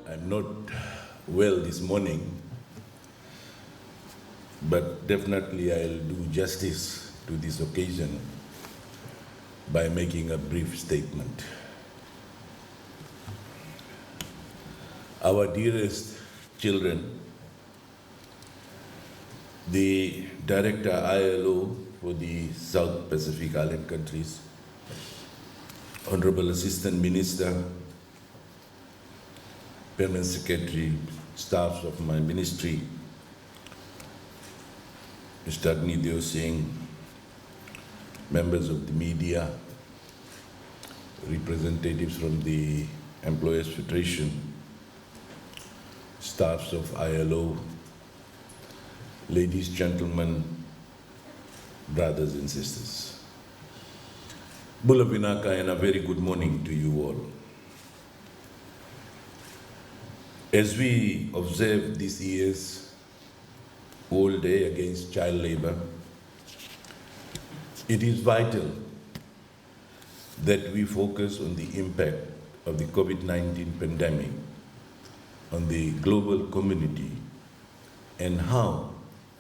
I'm not well this morning, but definitely I'll do justice to this occasion by making a brief statement. Our dearest children, the Director ILO for the South Pacific Island countries, Honorable Assistant Minister, Permanent Secretary, staffs of my ministry, Mr. Agni Singh, members of the media, representatives from the Employers Federation, staffs of ILO, ladies, gentlemen, brothers and sisters. Bula Vinaka and a very good morning to you all. As we observe this year's World Day Against Child Labor, it is vital that we focus on the impact of the COVID-19 pandemic on the global community and how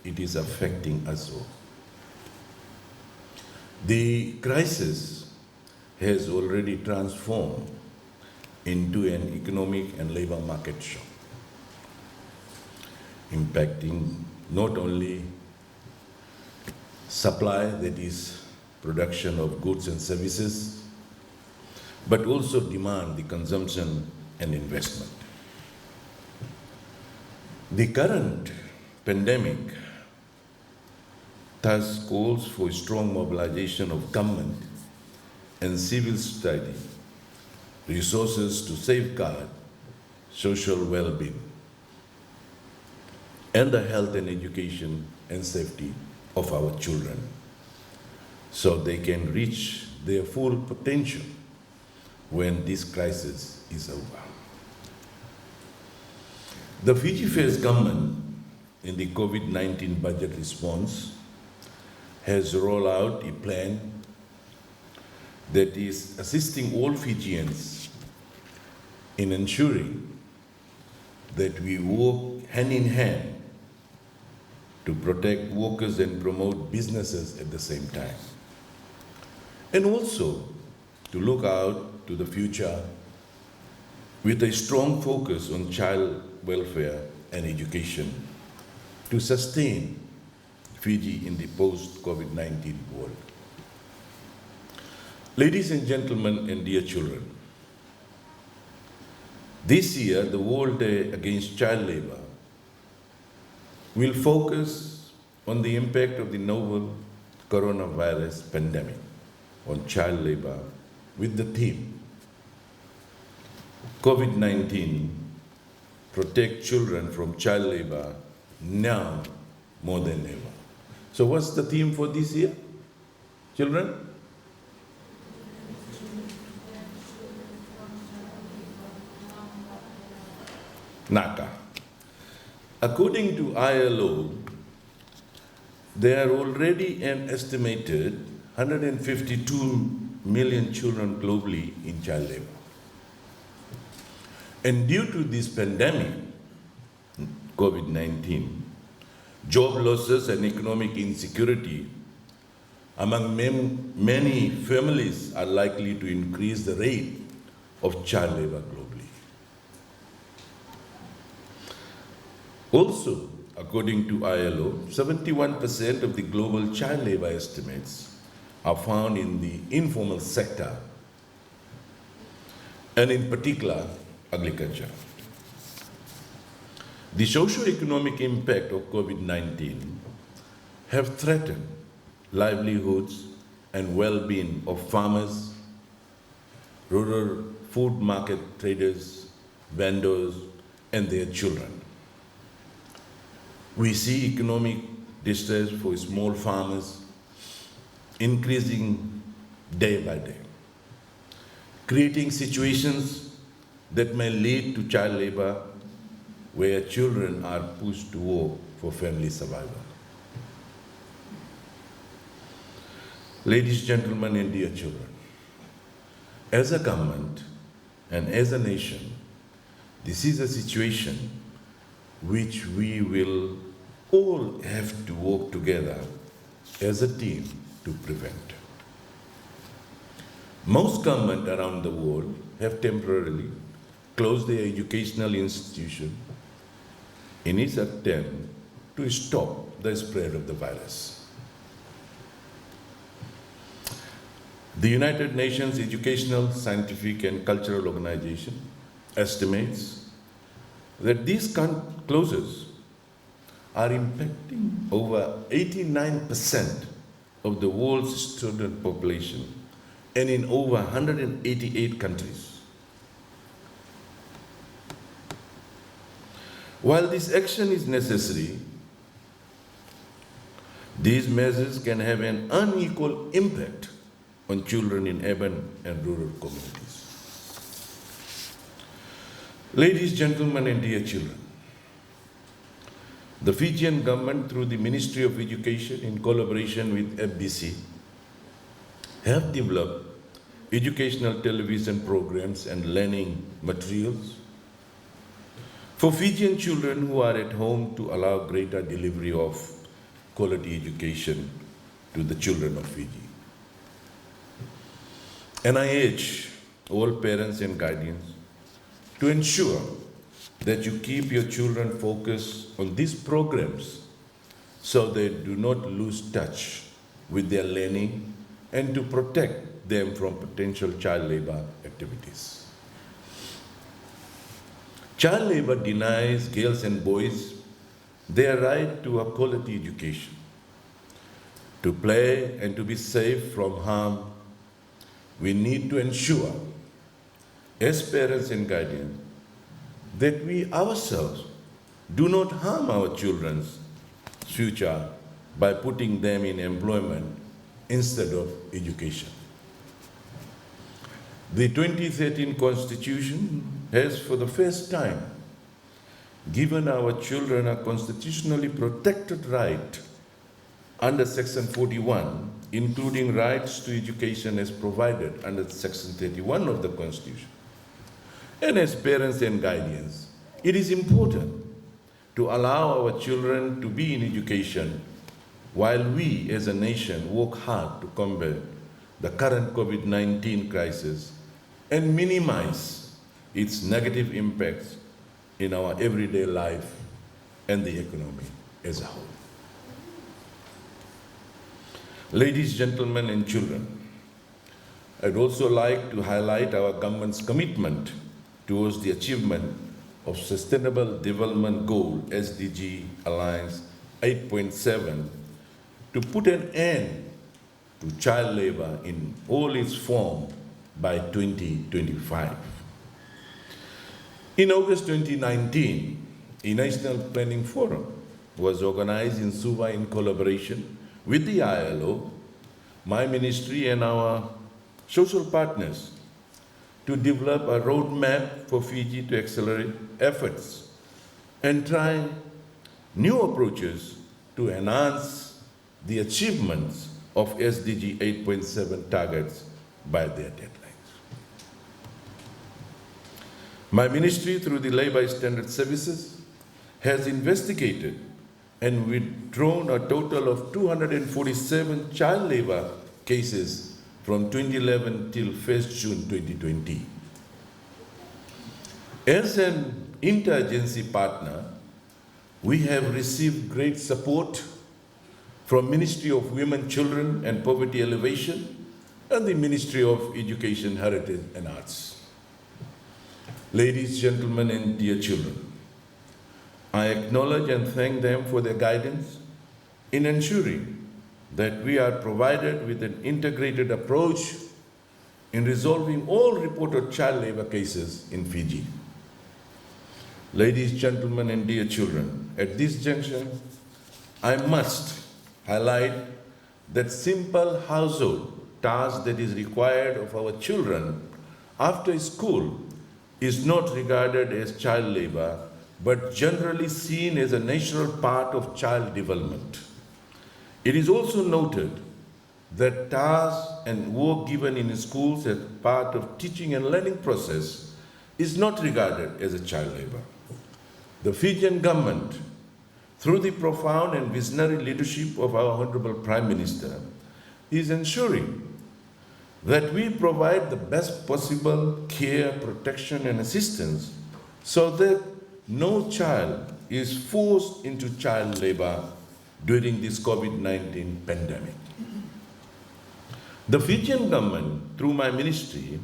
it is affecting us all. The crisis has already transformed into an economic and labor market shock, impacting not only supply, that is production of goods and services, but also demand, the consumption and investment. The current pandemic thus calls for strong mobilization of government and civil society resources to safeguard social well-being and the health and education and safety of our children so they can reach their full potential when this crisis is over. The Fiji Affairs government in the COVID-19 budget response has rolled out a plan that is assisting all Fijians in ensuring that we work hand in hand to protect workers and promote businesses at the same time. And also to look out to the future with a strong focus on child welfare and education to sustain Fiji in the post-COVID-19 world. Ladies and gentlemen and dear children, this year the World Day Against Child Labor will focus on the impact of the novel coronavirus pandemic on child labor with the theme COVID-19, protect children from child labor now more than ever. So what's the theme for this year, children? Naka. According to ILO, there are already an estimated 152 million children globally in child labor. And due to this pandemic, COVID-19, job losses and economic insecurity among many families are likely to increase the rate of child labor globally. Also, according to ILO, 71% of the global child labor estimates are found in the informal sector, and in particular, agriculture. The socio-economic impact of COVID-19 have threatened livelihoods and well-being of farmers, rural food market traders, vendors, and their children. We see economic distress for small farmers increasing day by day, creating situations that may lead to child labor where children are pushed to work for family survival. Ladies, gentlemen, and dear children, as a government and as a nation, This is a situation which we will all have to work together as a team to prevent. Most governments around the world have temporarily closed their educational institution in its attempt to stop the spread of the virus. The United Nations Educational, Scientific and Cultural Organization estimates that these closures are impacting over 89% of the world's student population and in over 188 countries. While this action is necessary, these measures can have an unequal impact on children in urban and rural communities. Ladies, gentlemen, and dear children, the Fijian government, through the Ministry of Education in collaboration with FBC, have developed educational television programs and learning materials for Fijian children who are at home to allow greater delivery of quality education to the children of Fiji. And I urge all parents and guardians to ensure that you keep your children focused on these programs so they do not lose touch with their learning and to protect them from potential child labor activities. Child labor denies girls and boys their right to a quality education, to play and to be safe from harm. We need to ensure, as parents and guardians, that we ourselves do not harm our children's future by putting them in employment instead of education. The 2013 Constitution has, for the first time, given our children a constitutionally protected right under Section 41, including rights to education as provided under Section 31 of the Constitution. And as parents and guardians, it is important to allow our children to be in education while we as a nation work hard to combat the current COVID-19 crisis and minimize its negative impacts in our everyday life and the economy as a whole. Ladies, gentlemen, and children, I'd also like to highlight our government's commitment towards the achievement of Sustainable Development Goal SDG Alliance 8.7 to put an end to child labor in all its forms by 2025. In August 2019, a National Planning Forum was organized in Suva in collaboration with the ILO, my ministry, and our social partners to develop a roadmap for Fiji to accelerate efforts and try new approaches to enhance the achievements of SDG 8.7 targets by their deadlines. My ministry, through the Labour Standard Services, has investigated and withdrawn a total of 247 child labor cases from 2011 till 1st June 2020. As an interagency partner, we have received great support from Ministry of Women, Children and Poverty Alleviation and the Ministry of Education, Heritage and Arts. Ladies, gentlemen, and dear children, I acknowledge and thank them for their guidance in ensuring that we are provided with an integrated approach in resolving all reported child labor cases in Fiji. Ladies, gentlemen, and dear children, at this juncture, I must highlight that simple household task that is required of our children after school is not regarded as child labor, but generally seen as a natural part of child development. It is also noted that tasks and work given in schools as part of teaching and learning process is not regarded as a child labor. The Fijian government, through the profound and visionary leadership of our Honorable Prime Minister, is ensuring that we provide the best possible care, protection, and assistance so that no child is forced into child labor during this COVID-19 pandemic. The Fijian government, through my ministry,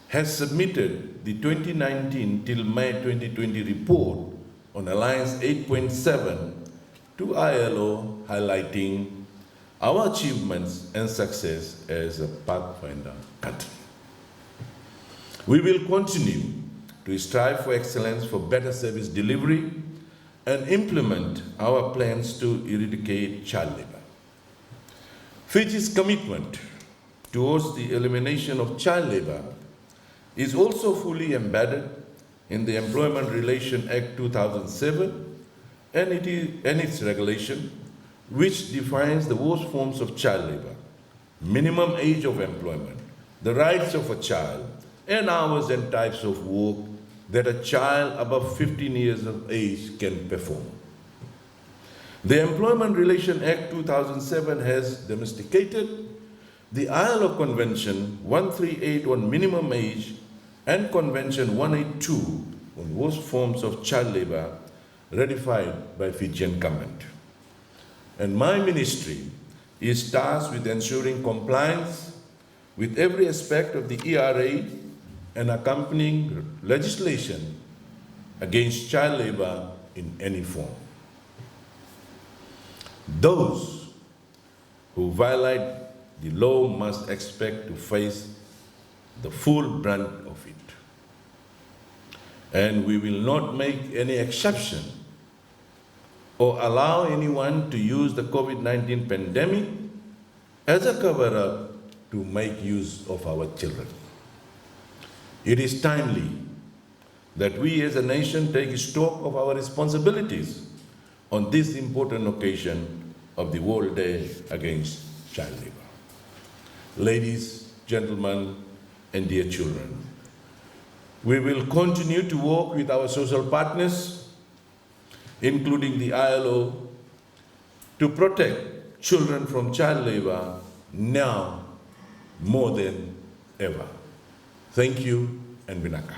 has submitted the 2019 till May 2020 report on Alliance 8.7 to ILO, highlighting our achievements and success as a pathfinder country. We will continue to strive for excellence, for better service delivery, and implement our plans to eradicate child labor. Fiji's commitment towards the elimination of child labor is also fully embedded in the Employment Relation Act 2007 and its regulation, which defines the worst forms of child labor, minimum age of employment, the rights of a child, and hours and types of work that a child above 15 years of age can perform. The Employment Relation Act 2007 has domesticated the ILO Convention 138 on minimum age and Convention 182 on worst forms of child labor, ratified by Fijian government. And my ministry is tasked with ensuring compliance with every aspect of the ERA and accompanying legislation against child labor in any form. Those who violate the law must expect to face the full brunt of it. And we will not make any exception or allow anyone to use the COVID-19 pandemic as a cover-up to make use of our children. It is timely that we as a nation take stock of our responsibilities on this important occasion of the World Day Against Child Labor. Ladies, gentlemen, and dear children, we will continue to work with our social partners, including the ILO, to protect children from child labor now more than ever. Thank you, and Vinaka.